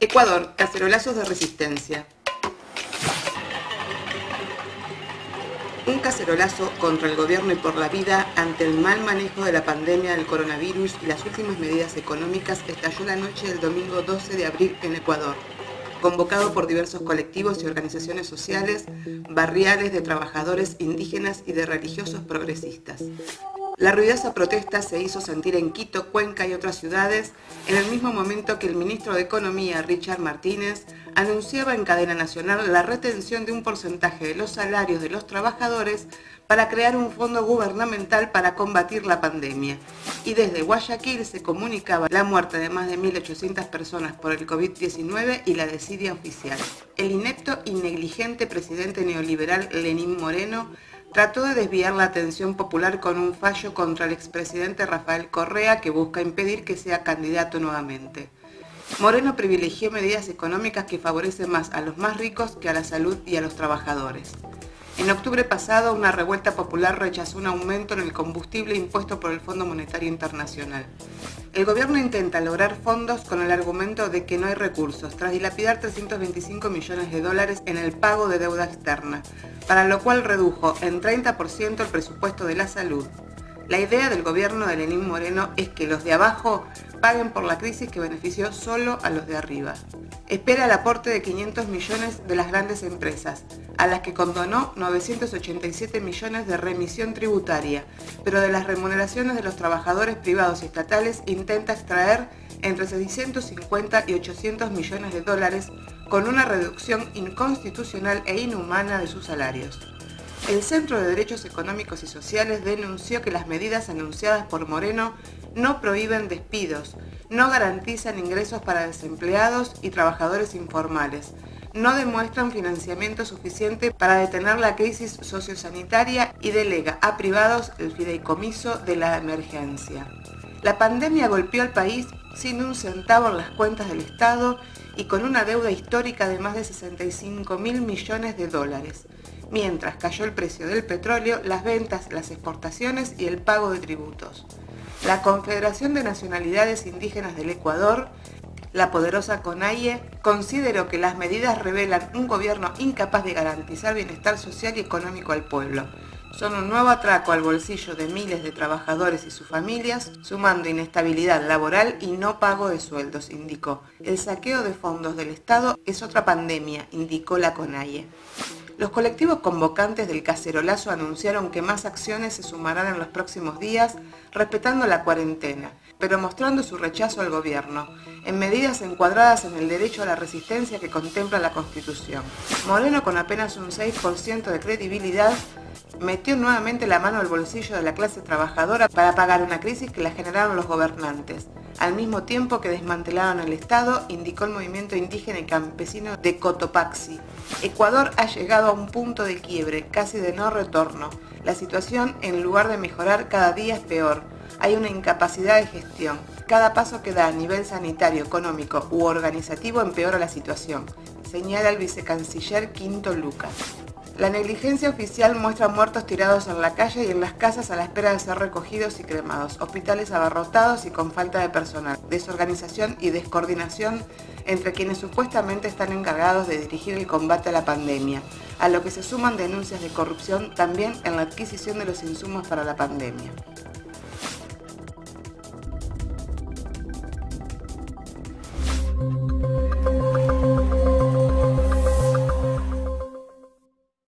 Ecuador, cacerolazos de resistencia. Un cacerolazo contra el gobierno y por la vida ante el mal manejo de la pandemia del coronavirus y las últimas medidas económicas estalló la noche del domingo 12 de abril en Ecuador, convocado por diversos colectivos y organizaciones sociales, barriales, de trabajadores indígenas y de religiosos progresistas. La ruidosa protesta se hizo sentir en Quito, Cuenca y otras ciudades en el mismo momento que el ministro de Economía, Richard Martínez, anunciaba en cadena nacional la retención de un porcentaje de los salarios de los trabajadores para crear un fondo gubernamental para combatir la pandemia. Y desde Guayaquil se comunicaba la muerte de más de 1.800 personas por el COVID-19 y la desidia oficial. El inepto y negligente presidente neoliberal Lenín Moreno trató de desviar la atención popular con un fallo contra el expresidente Rafael Correa que busca impedir que sea candidato nuevamente. Moreno privilegió medidas económicas que favorecen más a los más ricos que a la salud y a los trabajadores. En octubre pasado, una revuelta popular rechazó un aumento en el combustible impuesto por el Fondo Monetario Internacional. El gobierno intenta lograr fondos con el argumento de que no hay recursos, tras dilapidar 325 millones de dólares en el pago de deuda externa, para lo cual redujo en 30% el presupuesto de la salud. La idea del gobierno de Lenín Moreno es que los de abajo paguen por la crisis que benefició solo a los de arriba. Espera el aporte de 500 millones de las grandes empresas, a las que condonó 987 millones de remisión tributaria, pero de las remuneraciones de los trabajadores privados y estatales intenta extraer entre 650 y 800 millones de dólares con una reducción inconstitucional e inhumana de sus salarios. El Centro de Derechos Económicos y Sociales denunció que las medidas anunciadas por Moreno no prohíben despidos, no garantizan ingresos para desempleados y trabajadores informales, no demuestran financiamiento suficiente para detener la crisis sociosanitaria y delega a privados el fideicomiso de la emergencia. La pandemia golpeó al país sin un centavo en las cuentas del Estado y con una deuda histórica de más de 65.000 millones de dólares. Mientras cayó el precio del petróleo, las ventas, las exportaciones y el pago de tributos. La Confederación de Nacionalidades Indígenas del Ecuador, la poderosa CONAIE, consideró que las medidas revelan un gobierno incapaz de garantizar bienestar social y económico al pueblo. Son un nuevo atraco al bolsillo de miles de trabajadores y sus familias, sumando inestabilidad laboral y no pago de sueldos, indicó. El saqueo de fondos del Estado es otra pandemia, indicó la CONAIE. Los colectivos convocantes del cacerolazo anunciaron que más acciones se sumarán en los próximos días, respetando la cuarentena, pero mostrando su rechazo al gobierno, en medidas encuadradas en el derecho a la resistencia que contempla la Constitución. Moreno, con apenas un 6% de credibilidad, metió nuevamente la mano al bolsillo de la clase trabajadora para pagar una crisis que la generaron los gobernantes, al mismo tiempo que desmantelaron el Estado, indicó el movimiento indígena y campesino de Cotopaxi. Ecuador ha llegado a un punto de quiebre, casi de no retorno. La situación, en lugar de mejorar, cada día es peor. Hay una incapacidad de gestión. Cada paso que da a nivel sanitario, económico u organizativo empeora la situación, señala el vicecanciller Quinto Lucas. La negligencia oficial muestra muertos tirados en la calle y en las casas a la espera de ser recogidos y cremados, hospitales abarrotados y con falta de personal, desorganización y descoordinación entre quienes supuestamente están encargados de dirigir el combate a la pandemia, a lo que se suman denuncias de corrupción también en la adquisición de los insumos para la pandemia.